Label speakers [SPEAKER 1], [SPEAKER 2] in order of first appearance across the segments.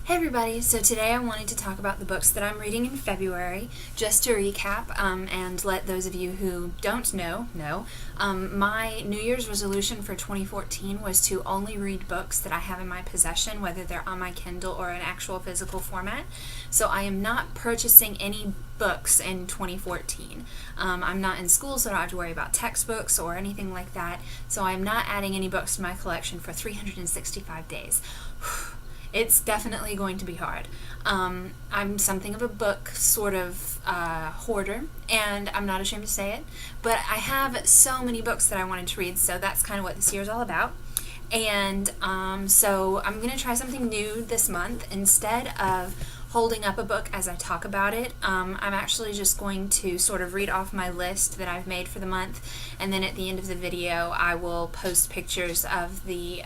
[SPEAKER 1] Hey everybody, so today I wanted to talk about the books that I'm reading in February, just to recap and let those of you who don't know. My New Year's resolution for 2014 was to only read books that I have in my possession, whether they're on my Kindle or an actual physical format. So I am not purchasing any books in 2014. I'm not in school, so I don't have to worry about textbooks or anything like that. So I'm not adding any books to my collection for 365 days. It's definitely going to be hard. I'm something of a book sort of hoarder, and I'm not ashamed to say it, but I have so many books that I wanted to read, so that's kind of what this year is all about. And so I'm going to try something new this month. Instead of holding up a book as I talk about it, I'm actually just going to sort of read off my list that I've made for the month, and then at the end of the video I will post pictures of the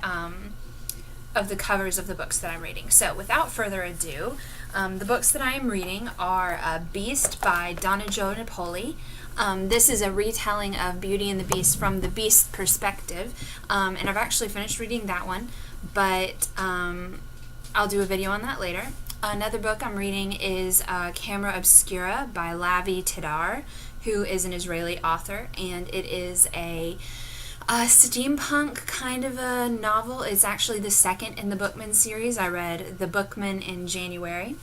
[SPEAKER 1] covers of the books that I'm reading. So without further ado, the books that I am reading are Beast by Donna Jo Napoli. This is a retelling of Beauty and the Beast from the Beast perspective, and I've actually finished reading that one, but I'll do a video on that later. Another book I'm reading is Camera Obscura by Lavi Tidar, who is an Israeli author, and it is a steampunk kind of a novel. It's actually the second in the Bookman series. I read The Bookman in January,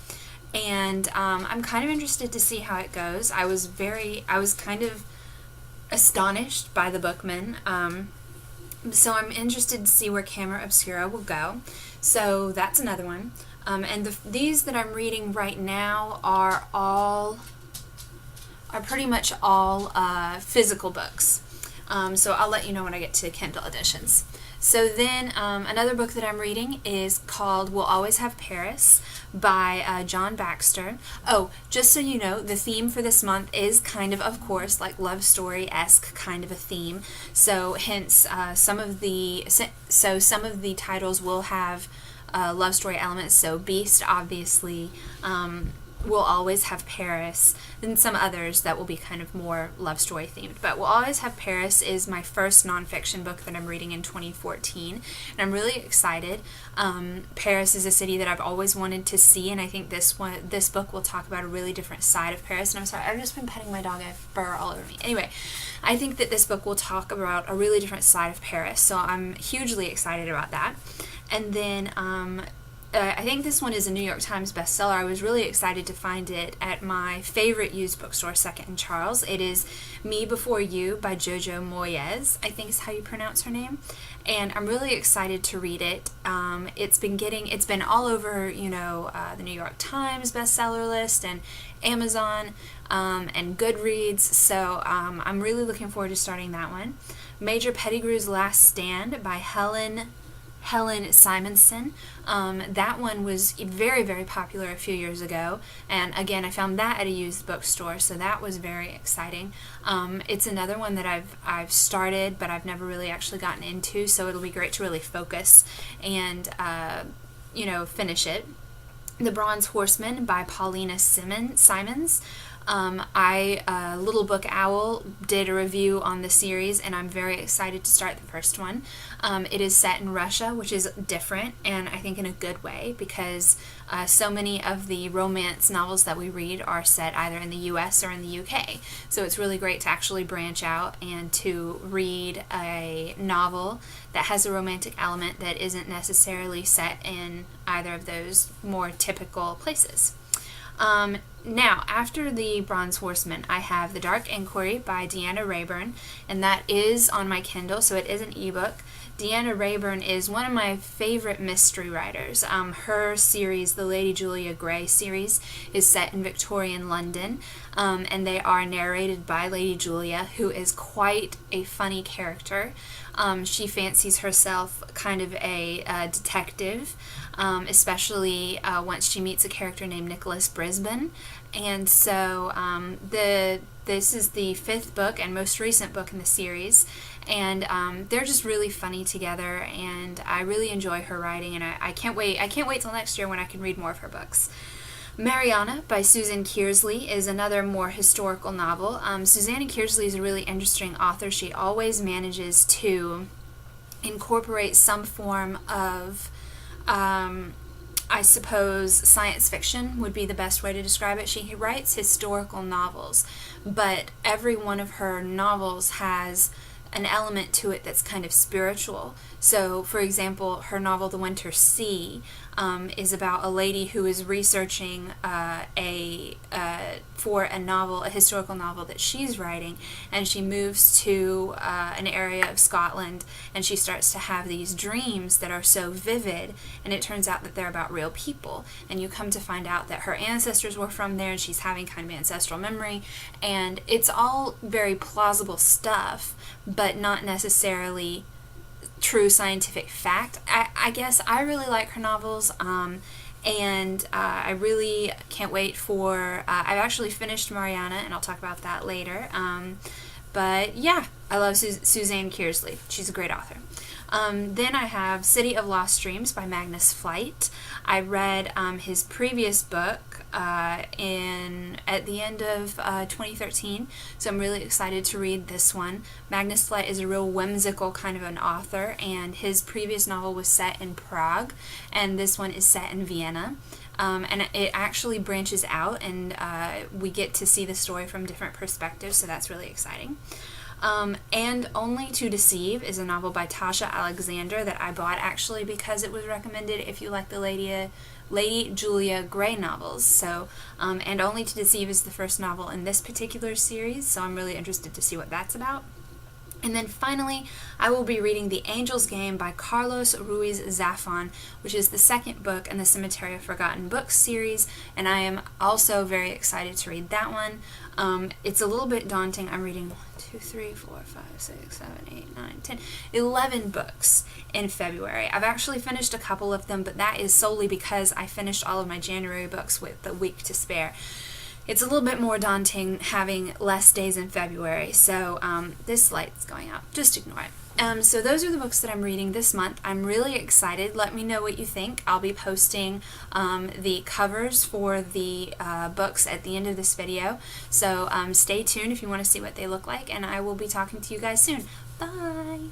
[SPEAKER 1] and I'm kind of interested to see how it goes. I was kind of astonished by The Bookman, so I'm interested to see where Camera Obscura will go. So that's another one. And these that I'm reading right now are pretty much all physical books. So I'll let you know when I get to Kindle editions. So then another book that I'm reading is called We'll Always Have Paris by John Baxter. Oh, just so you know, the theme for this month is kind of course, like love story-esque kind of a theme. So hence some of the titles will have love story elements. So Beast, obviously, We'll Always Have Paris, then some others that will be kind of more love story themed. But We'll Always Have Paris is my first nonfiction book that I'm reading in 2014, and I'm really excited. Paris is a city that I've always wanted to see, and I think this book will talk about a really different side of Paris. And I'm sorry, I've just been petting my dog. I have fur all over me. Anyway, I think that this book will talk about a really different side of Paris, so I'm hugely excited about that. And then I think this one is a New York Times bestseller. I was really excited to find it at my favorite used bookstore, Second and Charles. It is Me Before You by Jojo Moyes, I think is how you pronounce her name. And I'm really excited to read it. It's been all over, the New York Times bestseller list and Amazon and Goodreads. So I'm really looking forward to starting that one. Major Pettigrew's Last Stand by Helen Simonson. That one was very, very popular a few years ago, and again I found that at a used bookstore, so that was very exciting. It's another one that I've started, but I've never really actually gotten into, so it'll be great to really focus and finish it. The Bronze Horseman by Paulina Simons. Little Book Owl did a review on the series, and I'm very excited to start the first one. It is set in Russia, which is different, and I think in a good way, because so many of the romance novels that we read are set either in the US or in the UK. So it's really great to actually branch out and to read a novel that has a romantic element that isn't necessarily set in either of those more typical places. Now, after The Bronze Horseman, I have The Dark Inquiry by Deanna Rayburn, and that is on my Kindle, so it is an ebook. Deanna Rayburn is one of my favorite mystery writers. Her series, the Lady Julia Gray series, is set in Victorian London, and they are narrated by Lady Julia, who is quite a funny character. She fancies herself kind of a detective, especially once she meets a character named Nicholas Brisbane. And so this is the fifth book and most recent book in the series, and they're just really funny together, and I really enjoy her writing, and I can't wait till next year when I can read more of her books. Mariana by Susan Kearsley is another more historical novel. Susanna Kearsley is a really interesting author. She always manages to incorporate some form of I suppose science fiction would be the best way to describe it. She writes historical novels, but every one of her novels has an element to it that's kind of spiritual. So, for example, her novel The Winter Sea is about a lady who is researching for a historical novel that she's writing, and she moves to an area of Scotland, and she starts to have these dreams that are so vivid, and it turns out that they're about real people, and you come to find out that her ancestors were from there, and she's having kind of ancestral memory, and it's all very plausible stuff, but not necessarily true scientific fact. I guess I really like her novels, and I really can't wait for, I've actually finished Mariana, and I'll talk about that later, but yeah, I love Suzanne Kearsley. She's a great author. Then I have City of Lost Dreams by Magnus Flight. I read his previous book at the end of 2013, so I'm really excited to read this one. Magnus Flight is a real whimsical kind of an author, and his previous novel was set in Prague, and this one is set in Vienna. And it actually branches out, and we get to see the story from different perspectives, so that's really exciting. And Only to Deceive is a novel by Tasha Alexander that I bought actually because it was recommended if you like the Lady Julia Gray novels. So, and Only to Deceive is the first novel in this particular series, so I'm really interested to see what that's about. And then finally, I will be reading The Angel's Game by Carlos Ruiz Zafón, which is the second book in the Cemetery of Forgotten Books series, and I am also very excited to read that one. It's a little bit daunting. I'm reading 2, 3, 4, 5, 6, 7, 8, 9, 10, 11 books in February. I've actually finished a couple of them, but that is solely because I finished all of my January books with a week to spare. It's a little bit more daunting having less days in February, so this light's going out. Just ignore it. So those are the books that I'm reading this month. I'm really excited. Let me know what you think. I'll be posting the covers for the books at the end of this video, so stay tuned if you want to see what they look like, and I will be talking to you guys soon. Bye!